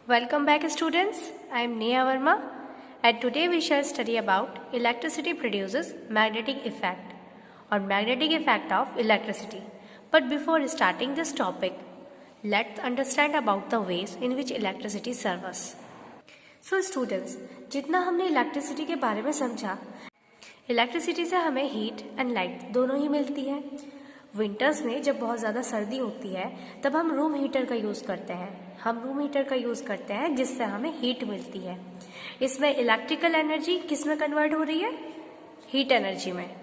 Welcome back students, I am Neha Verma and today we shall study about electricity produces magnetic effect or magnetic effect of electricity. But before starting this topic, let's understand about the ways in which electricity serves us. So students, जितना हमने electricity के बारे में समझा, electricity से हमें heat and light दोनों ही मिलती है। विंटर्स में जब बहुत ज़्यादा सर्दी होती है तब हम रूम हीटर का यूज़ करते हैं जिससे हमें हीट मिलती है। इसमें इलेक्ट्रिकल एनर्जी किस में कन्वर्ट हो रही है? हीट एनर्जी में।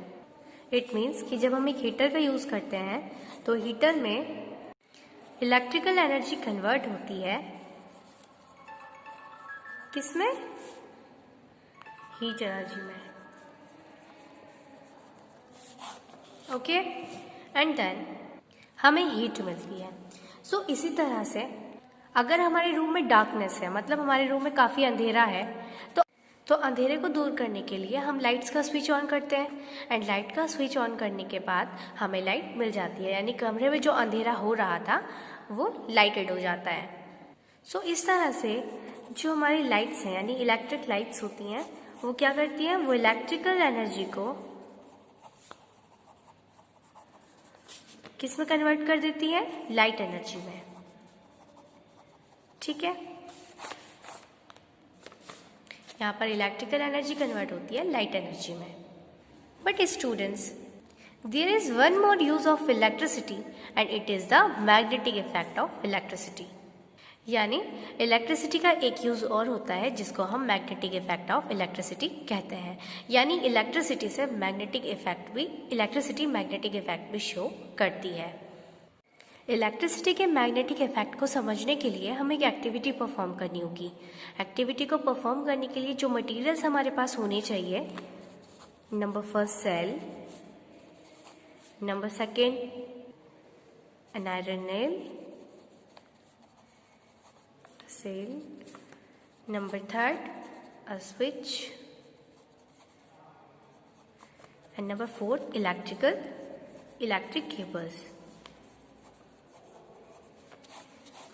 इट मीन्स कि जब हम एक हीटर का यूज़ करते हैं तो हीटर में इलेक्ट्रिकल एनर्जी कन्वर्ट होती है किसमें? हीट एनर्जी में। ओके एंड देन हमें हीट मिलती है। सो इसी तरह से अगर हमारे रूम में डार्कनेस है, मतलब हमारे रूम में काफ़ी अंधेरा है, तो अंधेरे को दूर करने के लिए हम लाइट्स का स्विच ऑन करते हैं एंड लाइट का स्विच ऑन करने के बाद हमें लाइट मिल जाती है, यानी कमरे में जो अंधेरा हो रहा था वो लाइटेड हो जाता है। सो इस तरह से जो हमारी लाइट्स हैं यानी इलेक्ट्रिक लाइट्स होती हैं वो क्या करती हैं? वो इलेक्ट्रिकल एनर्जी को किस में कन्वर्ट कर देती है? लाइट एनर्जी में। ठीक है, यहाँ पर इलेक्ट्रिकल एनर्जी कन्वर्ट होती है लाइट एनर्जी में। But students, there is one more use of electricity and it is the magnetic effect of electricity. यानी इलेक्ट्रिसिटी का एक यूज और होता है जिसको हम मैग्नेटिक इफेक्ट ऑफ इलेक्ट्रिसिटी कहते हैं। यानी इलेक्ट्रिसिटी से इलेक्ट्रिसिटी मैग्नेटिक इफेक्ट भी शो करती है। इलेक्ट्रिसिटी के मैग्नेटिक इफेक्ट को समझने के लिए हमें एक एक्टिविटी परफॉर्म करनी होगी। एक्टिविटी को परफॉर्म करने के लिए जो मटेरियल्स हमारे पास होने चाहिए, number first cell, number second an iron nail cell, number third a switch and number fourth electric cables।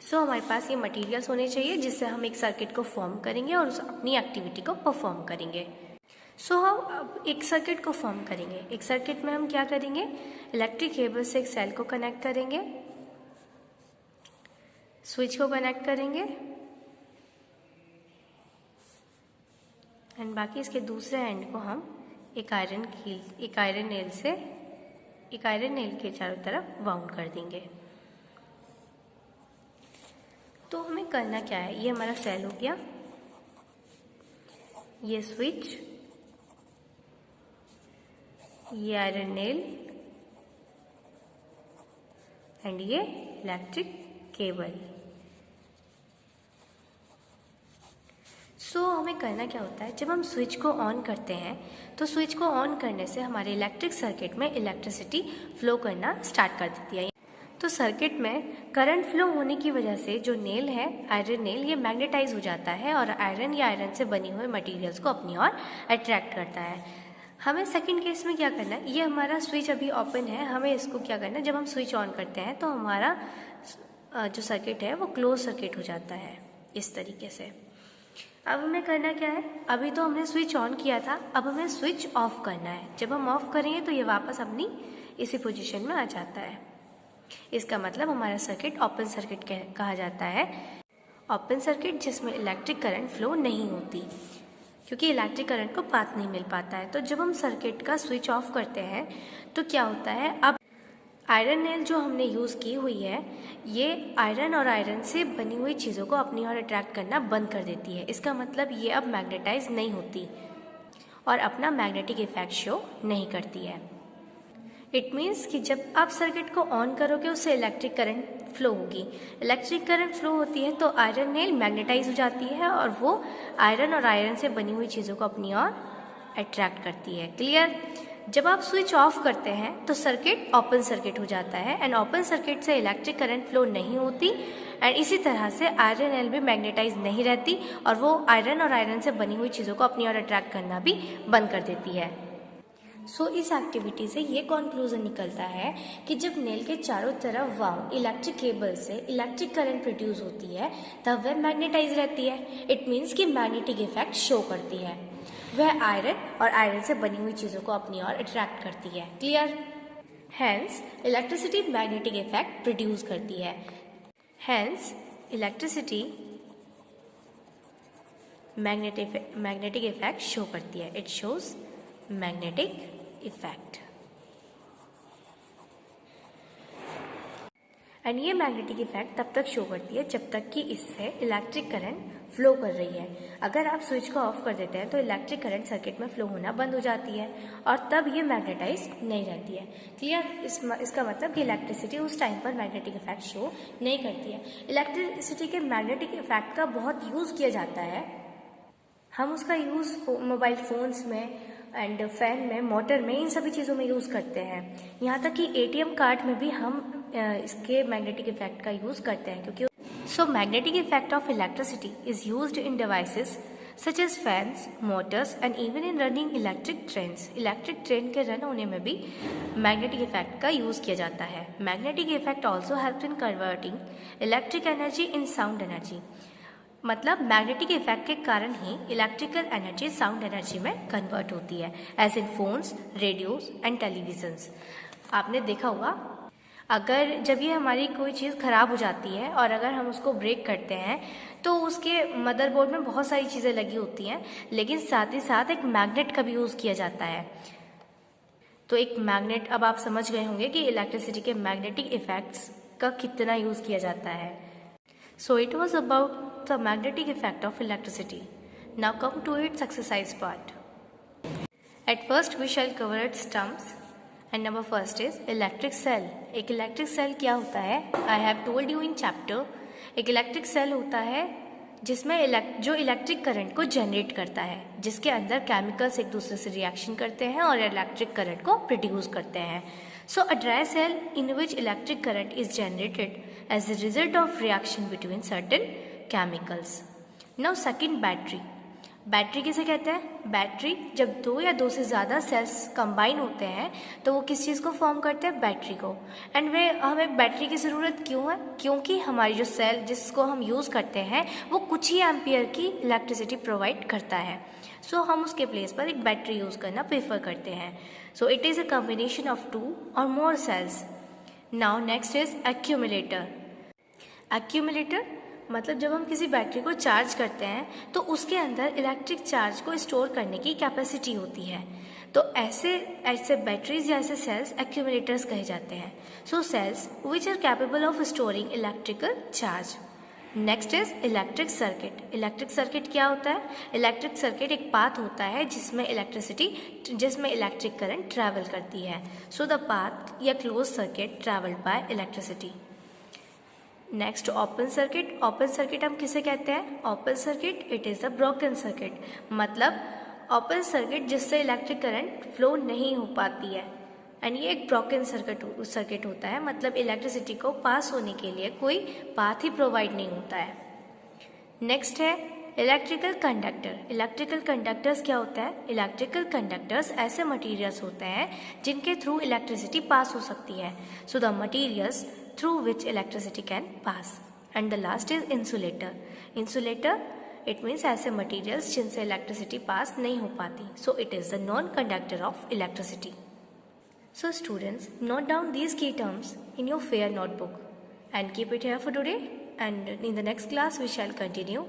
So हमारे पास ये मटेरियल्स होने चाहिए जिससे हम एक सर्किट को फॉर्म करेंगे और अपनी एक्टिविटी को परफॉर्म करेंगे। सो हम अब एक सर्किट को फॉर्म करेंगे। एक सर्किट में हम क्या करेंगे? इलेक्ट्रिक केबल से एक सेल को कनेक्ट करेंगे, स्विच को कनेक्ट करेंगे एंड बाकी इसके दूसरे एंड को हम एक आयरन नेल के चारों तरफ वाउंड कर देंगे। तो हमें करना क्या है? ये हमारा सेल हो गया, ये स्विच, ये आयरन नेल एंड ये इलेक्ट्रिक केबल। सो हमें करना क्या होता है? जब हम स्विच को ऑन करते हैं तो स्विच को ऑन करने से हमारे इलेक्ट्रिक सर्किट में इलेक्ट्रिसिटी फ्लो करना स्टार्ट कर देती है। तो सर्किट में करंट फ्लो होने की वजह से जो नेल है, आयरन नेल, ये मैग्नेटाइज हो जाता है और आयरन या आयरन से बनी हुए मटेरियल्स को अपनी ओर अट्रैक्ट करता है। हमें सेकंड केस में क्या करना है? ये हमारा स्विच अभी ओपन है, हमें इसको क्या करना है? जब हम स्विच ऑन करते हैं तो हमारा जो सर्किट है वो क्लोज सर्किट हो जाता है इस तरीके से। अब हमें करना क्या है? अभी तो हमने स्विच ऑन किया था, अब हमें स्विच ऑफ करना है। जब हम ऑफ करेंगे तो ये वापस अपनी इसी पोजीशन में आ जाता है। इसका मतलब हमारा सर्किट ओपन सर्किट कहा जाता है। ओपन सर्किट जिसमें इलेक्ट्रिक करंट फ्लो नहीं होती, क्योंकि इलेक्ट्रिक करंट को पाथ नहीं मिल पाता है। तो जब हम सर्किट का स्विच ऑफ करते हैं तो क्या होता है? अब आयरन नेल जो हमने यूज़ की हुई है, ये आयरन और आयरन से बनी हुई चीज़ों को अपनी ओर अट्रैक्ट करना बंद कर देती है। इसका मतलब ये अब मैग्नेटाइज नहीं होती और अपना मैग्नेटिक इफेक्ट शो नहीं करती है। इट मीन्स कि जब आप सर्किट को ऑन करोगे उससे इलेक्ट्रिक करंट फ्लो होगी। इलेक्ट्रिक करंट फ्लो होती है तो आयरन नेल मैग्नेटाइज हो जाती है और वो आयरन और आयरन से बनी हुई चीज़ों को अपनी ओर अट्रैक्ट करती है। क्लियर? जब आप स्विच ऑफ करते हैं तो सर्किट ओपन सर्किट हो जाता है एंड ओपन सर्किट से इलेक्ट्रिक करंट फ्लो नहीं होती एंड इसी तरह से आयरन नेल भी मैग्नेटाइज नहीं रहती और वो आयरन और आयरन से बनी हुई चीज़ों को अपनी ओर अट्रैक्ट करना भी बंद कर देती है। सो इस एक्टिविटी से ये कॉन्क्लूजन निकलता है कि जब नेल के चारों तरफ वाउंड इलेक्ट्रिक केबल से इलेक्ट्रिक करंट प्रोड्यूस होती है तब वह मैग्नेटाइज रहती है। इट मीन्स कि मैग्नेटिक इफेक्ट शो करती है। वह आयरन और आयरन से बनी हुई चीज़ों को अपनी ओर अट्रैक्ट करती है। Clear? Hence electricity magnetic effect produce करती है। Hence electricity magnetic effect show करती है। It shows magnetic effect. And ये मैग्नेटिक इफेक्ट तब तक शो करती है जब तक कि इससे इलेक्ट्रिक करंट फ्लो कर रही है। अगर आप स्विच को ऑफ कर देते हैं तो इलेक्ट्रिक करंट सर्किट में फ्लो होना बंद हो जाती है और तब ये मैग्नेटाइज नहीं रहती है। क्लियर? इसका मतलब कि इलेक्ट्रिसिटी उस टाइम पर मैग्नेटिक इफेक्ट शो नहीं करती है। इलेक्ट्रिसिटी के मैग्नेटिक इफेक्ट का बहुत यूज़ किया जाता है। हम उसका यूज़ मोबाइल फ़ोन्स में एंड फैन में, मोटर में, इन सभी चीज़ों में यूज़ करते हैं। यहाँ तक कि ATM कार्ड में भी हम इसके मैग्नेटिक इफेक्ट का यूज़ करते हैं क्योंकि so magnetic effect of electricity is used in devices such as fans, motors and even in running electric trains. Electric train के रन होने में भी मैग्नेटिक इफेक्ट का यूज़ किया जाता है। Magnetic effect also helps in converting electric energy in sound energy. मतलब magnetic effect के कारण ही इलेक्ट्रिकल एनर्जी साउंड एनर्जी में कन्वर्ट होती है, as in phones, radios and televisions. आपने देखा होगा अगर जब ये हमारी कोई चीज़ ख़राब हो जाती है और अगर हम उसको ब्रेक करते हैं तो उसके मदरबोर्ड में बहुत सारी चीज़ें लगी होती हैं, लेकिन साथ ही साथ एक मैग्नेट का भी यूज़ किया जाता है। तो एक मैग्नेट, अब आप समझ गए होंगे कि इलेक्ट्रिसिटी के मैग्नेटिक इफेक्ट्स का कितना यूज़ किया जाता है। So it was about the magnetic effect of electricity. Now come to its exercise part. At first we shall cover its terms and number first is electric cell. एक electric cell क्या होता है? I have told you in chapter. एक electric cell होता है जिसमें जो electric current को जनरेट करता है, जिसके अंदर केमिकल्स एक दूसरे से रिएक्शन करते हैं और इलेक्ट्रिक करंट को प्रोड्यूस करते हैं। So a dry cell in which electric current is generated as a result of reaction between certain chemicals. Now second battery. Battery किसे कहते हैं? बैटरी जब दो या दो से ज़्यादा सेल्स कंबाइन होते हैं तो वो किस चीज़ को फॉर्म करते हैं? बैटरी को। एंड वे हमें बैटरी की ज़रूरत क्यों है? क्योंकि हमारी जो सेल जिसको हम यूज़ करते हैं वो कुछ ही एम्पियर की इलेक्ट्रिसिटी प्रोवाइड करता है। सो हम उसके प्लेस पर एक बैटरी यूज़ करना प्रेफर करते हैं। So it is a combination of 2 और more cells. Now next is accumulator. Accumulator मतलब जब हम किसी बैटरी को चार्ज करते हैं तो उसके अंदर इलेक्ट्रिक चार्ज को स्टोर करने की कैपेसिटी होती है। तो ऐसे बैटरीज या ऐसे सेल्स एक्यूमुलेटर्स कहे जाते हैं। So cells which are capable of storing electrical charge. Next is electric circuit. Electric circuit क्या होता है? इलेक्ट्रिक सर्किट एक पाथ होता है जिसमें इलेक्ट्रिक करंट ट्रैवल करती है। सो द पाथ या close circuit travelled bye electricity. Next open circuit. Open circuit हम किसे कहते हैं? Open circuit it is a broken circuit. मतलब ओपन सर्किट जिससे इलेक्ट्रिक करंट फ्लो नहीं हो पाती है एंड ये एक ब्रोकन सर्किट होता है। मतलब इलेक्ट्रिसिटी को पास होने के लिए कोई पाथ ही प्रोवाइड नहीं होता है। नेक्स्ट है इलेक्ट्रिकल कंडक्टर। इलेक्ट्रिकल कंडक्टर्स क्या होता है? इलेक्ट्रिकल कंडक्टर्स ऐसे मटीरियल्स होते हैं जिनके थ्रू इलेक्ट्रिसिटी पास हो सकती है। So the materials through which electricity can pass. And the last is insulator. Insulator it means ऐसे materials जिनसे electricity pass नहीं हो पाती. So it is the non-conductor of electricity. So students, note down these key terms in your fair notebook and keep it here for today. And in the next class we shall continue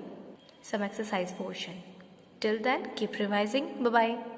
some exercise portion. Till then, keep revising. Bye bye.